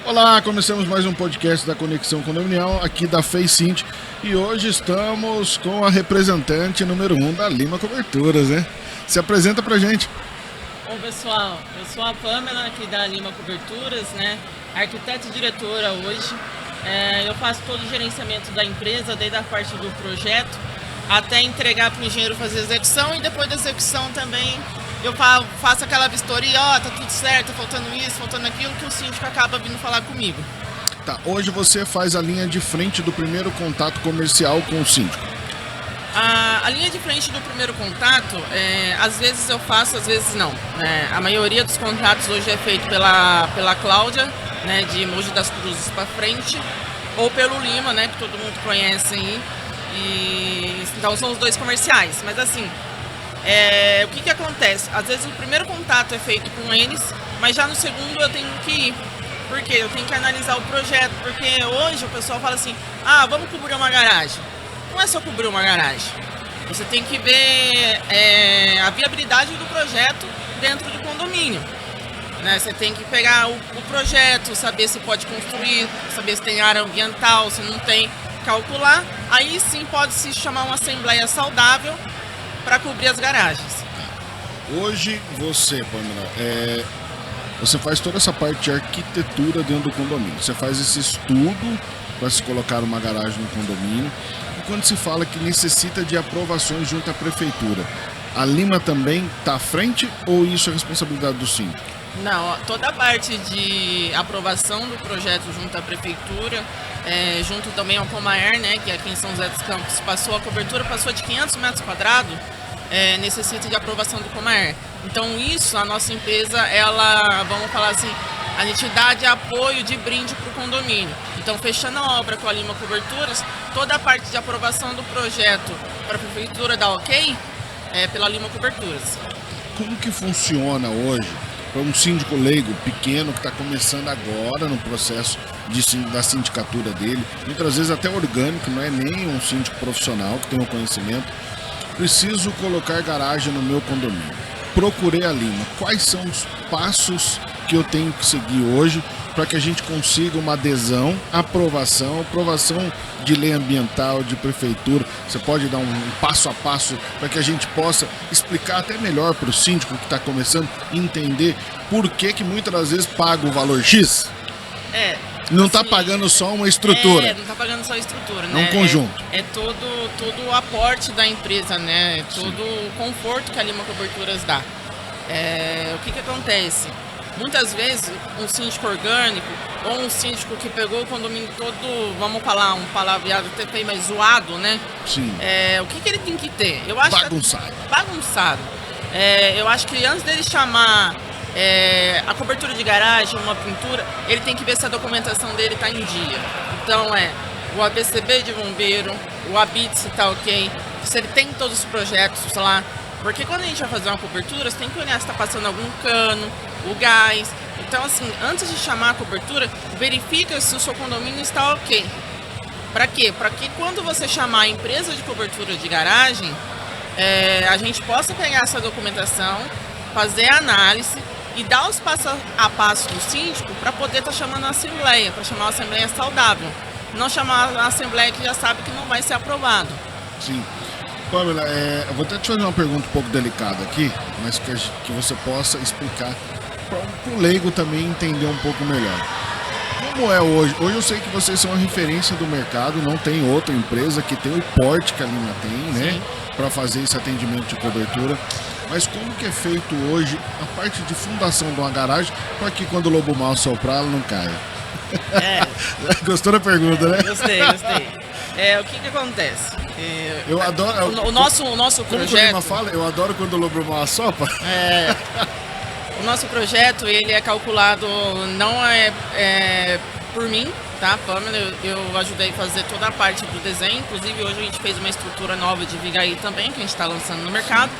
Olá, começamos mais um podcast da Conexão Condominial, aqui da Facint, e hoje estamos com a representante número 1 da Lima Coberturas, né? Se apresenta pra gente. Bom, pessoal, eu sou a Pamela aqui da Lima Coberturas, né? Arquiteta e diretora hoje. Eu faço todo o gerenciamento da empresa, desde a parte do projeto até entregar para o engenheiro fazer a execução, e depois da execução também eu faço aquela vistoria, tá tudo certo, tá faltando isso, faltando aquilo, que o síndico acaba vindo falar comigo. Tá, hoje você faz a linha de frente do primeiro contato comercial com o síndico. A linha de frente do primeiro contato, às vezes eu faço, às vezes não. A maioria dos contratos hoje é feito pela Cláudia, né, de Mogi das Cruzes para frente, ou pelo Lima, né, que todo mundo conhece aí. Então são os dois comerciais, mas assim, o que acontece? Às vezes o primeiro contato é feito com eles, mas já no segundo eu tenho que ir, porque eu tenho que analisar o projeto, porque hoje o pessoal fala assim, vamos cobrir uma garagem. Não é só cobrir uma garagem, você tem que ver a viabilidade do projeto dentro do condomínio, né? Você tem que pegar o projeto, saber se pode construir, saber se tem área ambiental, se não tem, calcular, aí sim pode se chamar uma assembleia saudável para cobrir as garagens. Hoje você, Pamela, você faz toda essa parte de arquitetura dentro do condomínio, você faz esse estudo para se colocar uma garagem no condomínio, e quando se fala que necessita de aprovações junto à prefeitura, a Lima também está à frente ou isso é responsabilidade do síndico? Não, toda a parte de aprovação do projeto junto à prefeitura, junto também ao Comaer, né, que aqui em São José dos Campos a cobertura passou de 500 metros quadrados, necessita de aprovação do Comaer. Então isso, a nossa empresa, ela, vamos falar assim, a gente dá de apoio, de brinde para o condomínio. Então, fechando a obra com a Lima Coberturas, toda a parte de aprovação do projeto para a prefeitura dar ok, pela Lima Coberturas. Como que funciona hoje para um síndico leigo pequeno que está começando agora no processo da sindicatura dele, muitas vezes até orgânico, não é nem um síndico profissional que tem o conhecimento, preciso colocar garagem no meu condomínio, procurei a Lima, quais são os passos que eu tenho que seguir hoje para que a gente consiga uma adesão, aprovação de lei ambiental, de prefeitura? Você pode dar um passo a passo para que a gente possa explicar até melhor para o síndico que está começando entender por que muitas das vezes paga o valor X? Não está pagando só uma estrutura. Não está pagando só a estrutura, né? É um conjunto. Todo o aporte da empresa, né? Todo o conforto que a Lima Coberturas dá. O que acontece? Muitas vezes um síndico orgânico ou um síndico que pegou o condomínio todo, vamos falar um palavreado até mais zoado, né? Sim. O que ele tem que ter? Eu acho bagunçado. Eu acho que antes dele chamar a cobertura de garagem, uma pintura, ele tem que ver se a documentação dele está em dia. Então o ABCB de bombeiro, o ABIT se está ok, se ele tem todos os projetos, sei lá. Porque quando a gente vai fazer uma cobertura, você tem que olhar se está passando algum cano, o gás. Então, assim, antes de chamar a cobertura, verifica se o seu condomínio está ok. Para quê? Para que quando você chamar a empresa de cobertura de garagem, a gente possa pegar essa documentação, fazer a análise e dar os passos a passo do síndico para poder estar chamando a assembleia, para chamar uma assembleia saudável. Não chamar a assembleia que já sabe que não vai ser aprovado. Sim. Pamela, eu vou até te fazer uma pergunta um pouco delicada aqui, mas que você possa explicar para o leigo também entender um pouco melhor. Como é hoje? Hoje eu sei que vocês são a referência do mercado, não tem outra empresa que tem o porte que a Lima tem, né? Para fazer esse atendimento de cobertura. Mas como que é feito hoje a parte de fundação de uma garagem para que quando o lobo mau soprar ela não caia? Gostou da pergunta, né? Gostei. O que acontece? Eu adoro. O nosso projeto. Como que o Lima fala? Eu adoro quando o lobo mau assopra. O nosso projeto, ele é calculado, não por mim, tá, Pamela? Eu ajudei a fazer toda a parte do desenho. Inclusive, hoje a gente fez uma estrutura nova de Vigaí também, que a gente está lançando no mercado.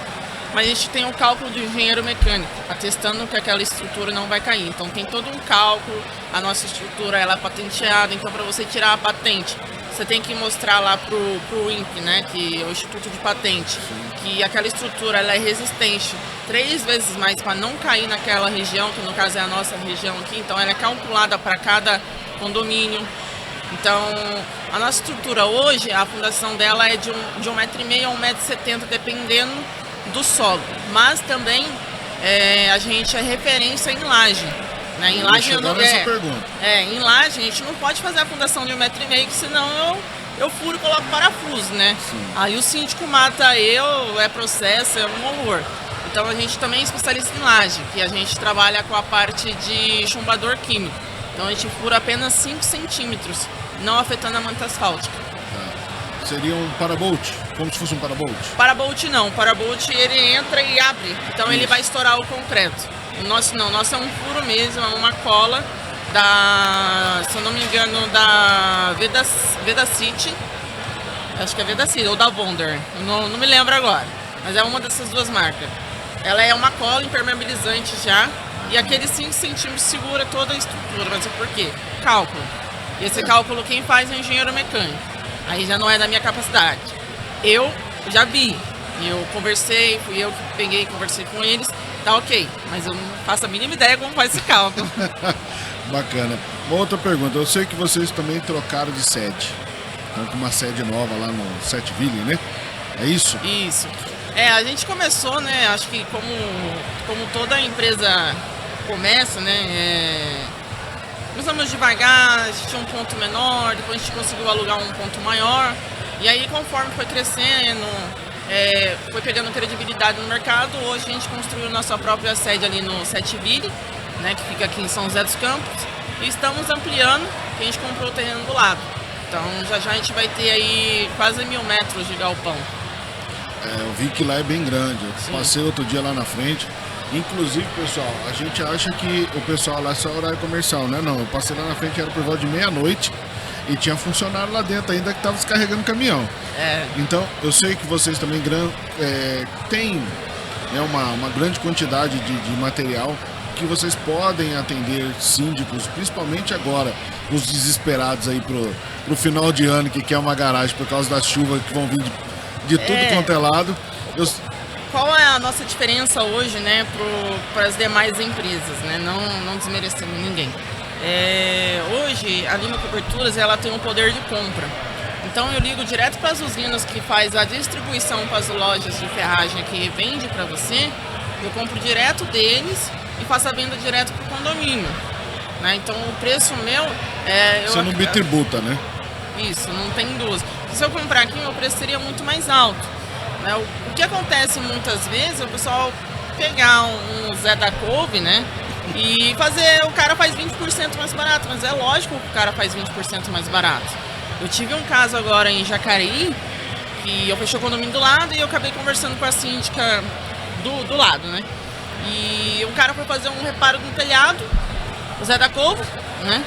Mas a gente tem um cálculo do engenheiro mecânico, atestando que aquela estrutura não vai cair. Então tem todo um cálculo, a nossa estrutura ela é patenteada, então para você tirar a patente, você tem que mostrar lá pro INPE, né, que é o Instituto de Patente, que aquela estrutura ela é resistente 3 vezes mais para não cair naquela região, que no caso é a nossa região aqui, então ela é calculada para cada condomínio. Então, a nossa estrutura hoje, a fundação dela é de 1,5 m a 1,70 m, dependendo do solo. Mas também a gente é referência em laje. Né? Em laje, em laje a gente não pode fazer a fundação de 1,5 m, que senão eu furo e coloco parafuso, né? Sim. Aí o síndico mata eu, é processo, é um horror. Então a gente também é especialista em laje, que a gente trabalha com a parte de chumbador químico. Então a gente fura apenas 5 centímetros, não afetando a manta asfáltica. Seria um parabolt? Como se fosse um parabolt? Parabolt não, o parabolt ele entra e abre, então ele vai estourar o concreto. O nosso não, o nosso é um furo mesmo, é uma cola da, se eu não me engano, da Vedacity, acho que é Vedacity ou da Bonder, não me lembro agora, mas é uma dessas duas marcas. Ela é uma cola impermeabilizante já, e aqueles 5 centímetros segura toda a estrutura, mas é por quê? Cálculo. E esse cálculo quem faz é o engenheiro mecânico, aí já não é da minha capacidade. Eu já vi, eu conversei, fui eu que peguei, conversei com eles, tá ok, mas eu não faço a mínima ideia como faz esse cálculo. Bacana. Uma outra pergunta, eu sei que vocês também trocaram de sede. Estão com uma sede nova lá no Setville, né? É isso? Isso. A gente começou, né, acho que como toda empresa começa, né, começamos devagar, a gente tinha um ponto menor, depois a gente conseguiu alugar um ponto maior, e aí conforme foi crescendo, foi pegando credibilidade no mercado, hoje a gente construiu nossa própria sede ali no Setville, né, que fica aqui em São José dos Campos, e estamos ampliando, que a gente comprou o terreno do lado. Então já a gente vai ter aí quase 1.000 metros de galpão. Eu vi que lá é bem grande, eu passei outro dia lá na frente. Inclusive, pessoal, a gente acha que o pessoal lá é só horário comercial, né? Não, eu passei lá na frente, era por volta de meia-noite e tinha funcionário lá dentro ainda que estava descarregando caminhão. Então, eu sei que vocês também têm uma grande quantidade de material que vocês podem atender síndicos, principalmente agora, os desesperados aí pro final de ano, que quer uma garagem por causa das chuvas que vão vir de tudo quanto é lado. Qual é a nossa diferença hoje, né, para as demais empresas, né? Não desmerecendo ninguém. Hoje a Lima Coberturas ela tem um poder de compra. Então eu ligo direto para as usinas que faz a distribuição para as lojas de ferragem que vende para você. Eu compro direto deles e faço a venda direto para o condomínio. Né? Então o preço meu você não bitributa, né? Isso, não tem dúvida. Se eu comprar aqui, meu preço seria muito mais alto. Né? O que acontece muitas vezes é o pessoal pegar um Zé da Couve, né? E o cara faz 20% mais barato, mas é lógico que o cara faz 20% mais barato. Eu tive um caso agora em Jacareí, que eu fechei o condomínio do lado e eu acabei conversando com a síndica do lado, né? E o cara foi fazer um reparo no telhado, o Zé da Couve, né?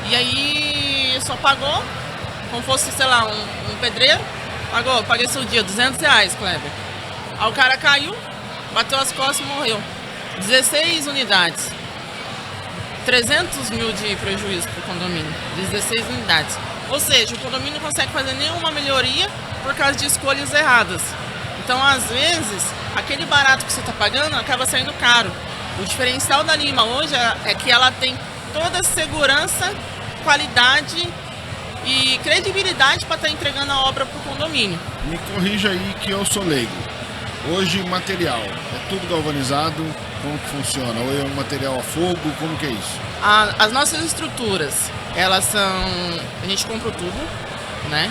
E aí só pagou, como fosse, sei lá, um pedreiro, paguei seu dia, R$200, Kleber. Aí o cara caiu, bateu as costas e morreu. 16 unidades. 300 mil de prejuízo para o condomínio, 16 unidades. Ou seja, o condomínio não consegue fazer nenhuma melhoria por causa de escolhas erradas. Então, às vezes, aquele barato que você está pagando acaba saindo caro. O diferencial da Lima hoje é que ela tem toda a segurança, qualidade e credibilidade para estar entregando a obra para o condomínio. Me corrija aí que eu sou leigo. Hoje, material, é tudo galvanizado? Como que funciona? Ou é um material a fogo? Como que é isso? As nossas estruturas, elas são... A gente compra o tubo, né?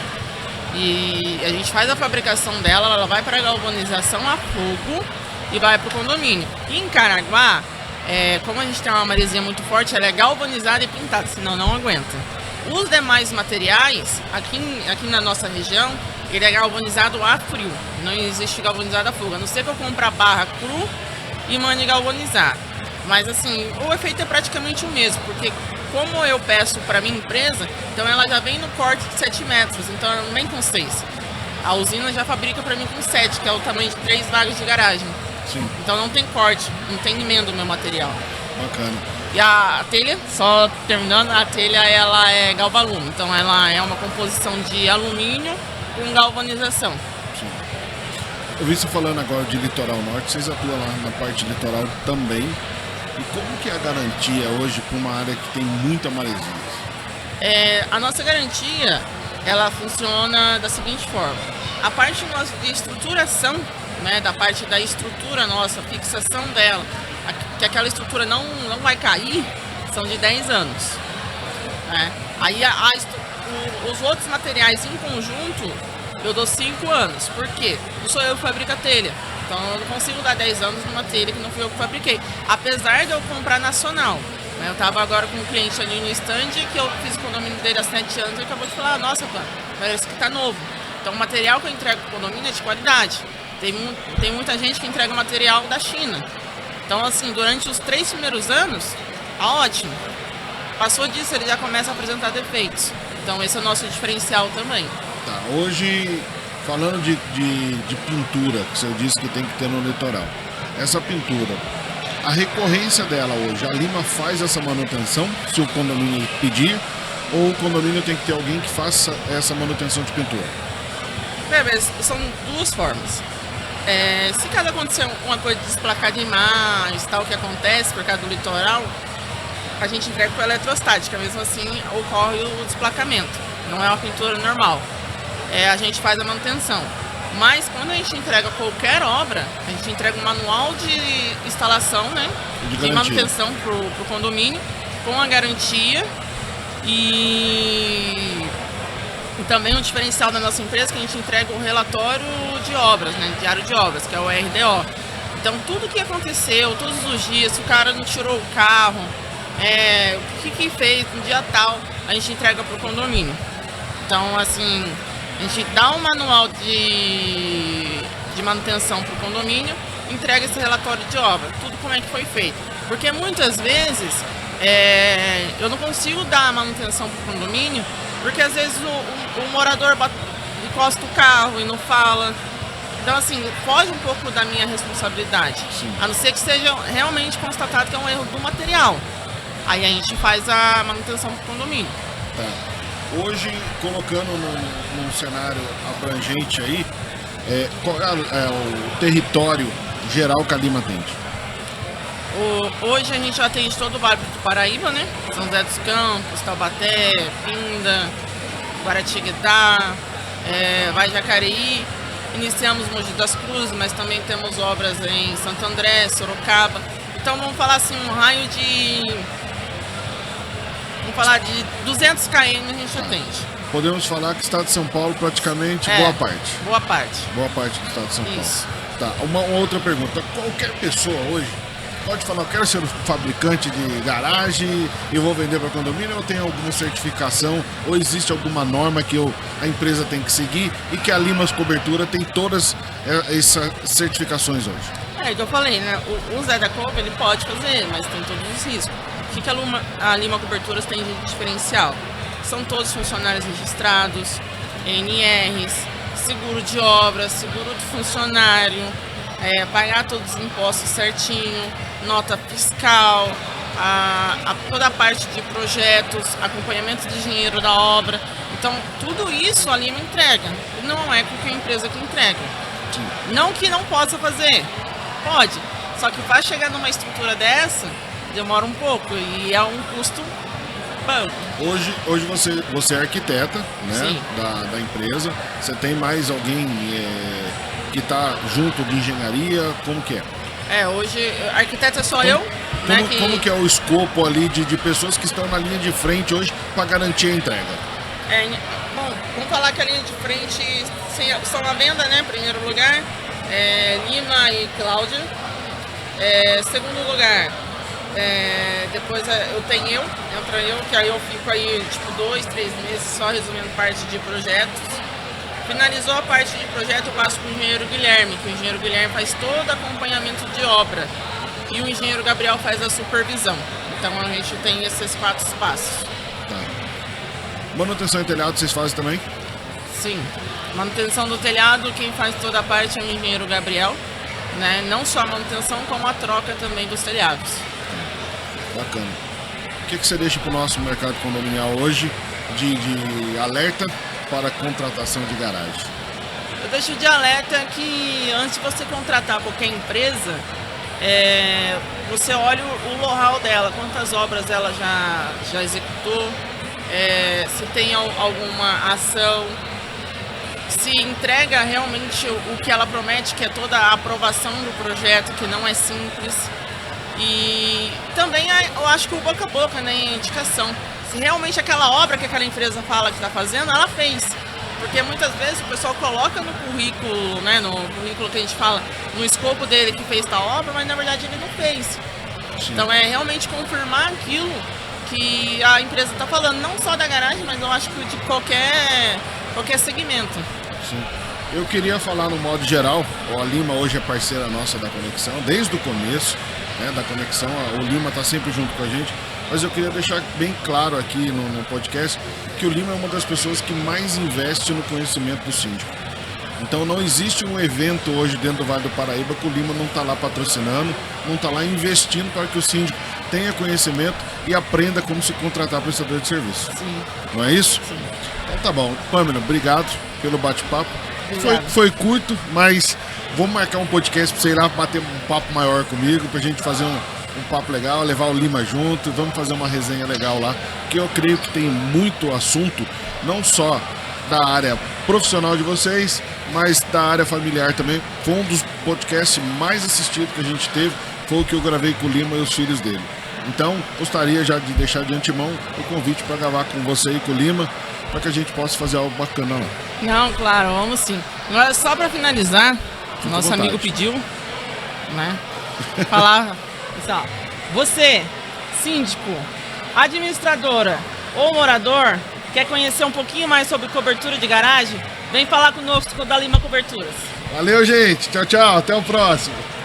E a gente faz a fabricação dela, ela vai para a galvanização a fogo e vai para o condomínio. E em Caraguá, como a gente tem uma maresia muito forte, ela é galvanizada e pintada, senão não aguenta. Os demais materiais, aqui na nossa região, ele é galvanizado a frio, não existe galvanizado a fogo, a não ser que eu compre a barra cru e mande galvanizar. Mas assim, o efeito é praticamente o mesmo, porque como eu peço para minha empresa, então ela já vem no corte de 7 metros, então ela não vem com 6. A usina já fabrica para mim com 7, que é o tamanho de 3 vagas de garagem. Sim. Então não tem corte, não tem emenda o meu material. Bacana. E a telha, só terminando, a telha ela é galvalume, então ela é uma composição de alumínio com galvanização. Sim. Eu vi você falando agora de litoral norte, vocês atuam lá na parte litoral também. E como que é a garantia hoje para uma área que tem muita maresia? A nossa garantia, ela funciona da seguinte forma. A parte nossa de estruturação, né, da parte da estrutura nossa, fixação dela, que aquela estrutura não vai cair, são de 10 anos. Né? Aí os outros materiais em conjunto, eu dou 5 anos. Por quê? Não sou eu que fabrico a telha. Então eu não consigo dar 10 anos numa telha que não fui eu que fabriquei. Apesar de eu comprar nacional. Né? Eu estava agora com um cliente ali no stand que eu fiz o condomínio dele há 7 anos e acabou de falar, nossa, pá, parece que está novo. Então o material que eu entrego para o condomínio é de qualidade. Tem muita gente que entrega material da China. Então assim, durante os 3 primeiros anos, tá ótimo. Passou disso, ele já começa a apresentar defeitos. Então esse é o nosso diferencial também. Tá, hoje, falando de pintura, que você disse que tem que ter no litoral. Essa pintura, a recorrência dela hoje, a Lima faz essa manutenção, se o condomínio pedir, ou o condomínio tem que ter alguém que faça essa manutenção de pintura? Mas são duas formas. Se caso acontecer uma coisa de desplacar demais, tal, que acontece por causa do litoral, a gente entrega com eletrostática, mesmo assim ocorre o desplacamento, não é uma pintura normal. A gente faz a manutenção. Mas quando a gente entrega qualquer obra, a gente entrega um manual de instalação, né, de manutenção para o condomínio, com a garantia e também um diferencial da nossa empresa que a gente entrega o relatório de obras, né, diário de obras, que é o RDO. Então tudo que aconteceu, todos os dias, se o cara não tirou o carro, o que fez no dia tal, a gente entrega para o condomínio. Então assim, a gente dá um manual de manutenção para o condomínio, entrega esse relatório de obra, tudo como é que foi feito. Porque muitas vezes eu não consigo dar a manutenção para o condomínio, porque às vezes o morador encosta o carro e não fala. Então assim, foge um pouco da minha responsabilidade. Sim. A não ser que seja realmente constatado que é um erro do material. Aí a gente faz a manutenção para o condomínio. Tá. Hoje, colocando num cenário abrangente aí, qual é o território geral que a Lima atende? Hoje a gente atende todo o Vale do Paraíba, né? São José dos Campos, Taubaté, Pinda, Guaratinguetá, Jacareí. Iniciamos Mogi das Cruzes, mas também temos obras em Santo André, Sorocaba. Então vamos falar assim, um raio de... Vamos falar de 200 km a gente atende. Podemos falar que o estado de São Paulo praticamente boa parte. Boa parte. Boa parte do estado de São Isso. Paulo. Tá, uma outra pergunta. Qualquer pessoa hoje pode falar, eu quero ser um fabricante de garagem e vou vender para condomínio, ou tem alguma certificação, ou existe alguma norma que a empresa tem que seguir e que a Limas Cobertura tem todas essas certificações hoje? É que eu falei, né? O Zé da Couve, ele pode fazer, mas tem todos os riscos. O que a Lima Coberturas tem de diferencial? São todos funcionários registrados, NRs, seguro de obras, seguro de funcionário, pagar todos os impostos certinho, nota fiscal, toda a parte de projetos, acompanhamento de engenheiro da obra. Então, tudo isso a Lima entrega. Não é qualquer empresa que entrega. Não que não possa fazer, pode. Só que para chegar numa estrutura dessa, demora um pouco e é um custo bom. Hoje você é arquiteta, né, Sim. da empresa. Você tem mais alguém que está junto de engenharia? Como que é? Hoje arquiteta é só eu. Como que é o escopo ali de pessoas que estão na linha de frente hoje para garantir a entrega? Bom, vamos falar que a linha de frente são a venda, né, em primeiro lugar, Lima e Cláudia. Segundo lugar, depois entra eu, que aí eu fico aí tipo 2, 3 meses só resolvendo parte de projetos. Finalizou a parte de projeto, eu passo para o engenheiro Guilherme, que o engenheiro Guilherme faz todo acompanhamento de obra e o engenheiro Gabriel faz a supervisão. Então a gente tem esses 4 passos. Tá. Manutenção em telhado vocês fazem também? Sim. Manutenção do telhado, quem faz toda a parte é o engenheiro Gabriel, né? Não só a manutenção, como a troca também dos telhados. Bacana. O que você deixa para o nosso mercado condominial hoje de alerta para contratação de garagem? Eu deixo de alerta que antes de você contratar qualquer empresa, você olha o know-how dela, quantas obras ela já executou, se tem alguma ação, se entrega realmente o que ela promete, que é toda a aprovação do projeto, que não é simples. E também eu acho que o boca a boca, né, a indicação. Se realmente aquela obra que aquela empresa fala que está fazendo, ela fez. Porque muitas vezes o pessoal coloca no currículo, né, no currículo que a gente fala, no escopo dele que fez tal obra, mas na verdade ele não fez. Sim. Então é realmente confirmar aquilo que a empresa está falando, não só da garagem, mas eu acho que de qualquer segmento. Sim. Eu queria falar no modo geral, a Lima hoje é parceira nossa da Conexão, desde o começo, né, da Conexão, o Lima está sempre junto com a gente, mas eu queria deixar bem claro aqui no podcast que o Lima é uma das pessoas que mais investe no conhecimento do síndico. Então não existe um evento hoje dentro do Vale do Paraíba que o Lima não está lá patrocinando, não está lá investindo para que o síndico tenha conhecimento e aprenda como se contratar prestador de serviço. Sim. Não é isso? Sim. Então tá bom. Pamela, obrigado pelo bate-papo. Foi curto, mas vamos marcar um podcast para você ir lá bater um papo maior comigo, para a gente fazer um papo legal, levar o Lima junto, vamos fazer uma resenha legal lá, que eu creio que tem muito assunto, não só da área profissional de vocês, mas da área familiar também. Foi um dos podcasts mais assistidos que a gente teve, foi o que eu gravei com o Lima e os filhos dele. Então, gostaria já de deixar de antemão o convite para gravar com você e com o Lima, para que a gente possa fazer algo bacana lá. Não, claro, vamos sim. Agora, só para finalizar, nosso amigo pediu, né? Falar, pessoal, você, síndico, administradora ou morador, quer conhecer um pouquinho mais sobre cobertura de garagem? Vem falar conosco da Lima Coberturas. Valeu, gente. Tchau, tchau. Até o próximo.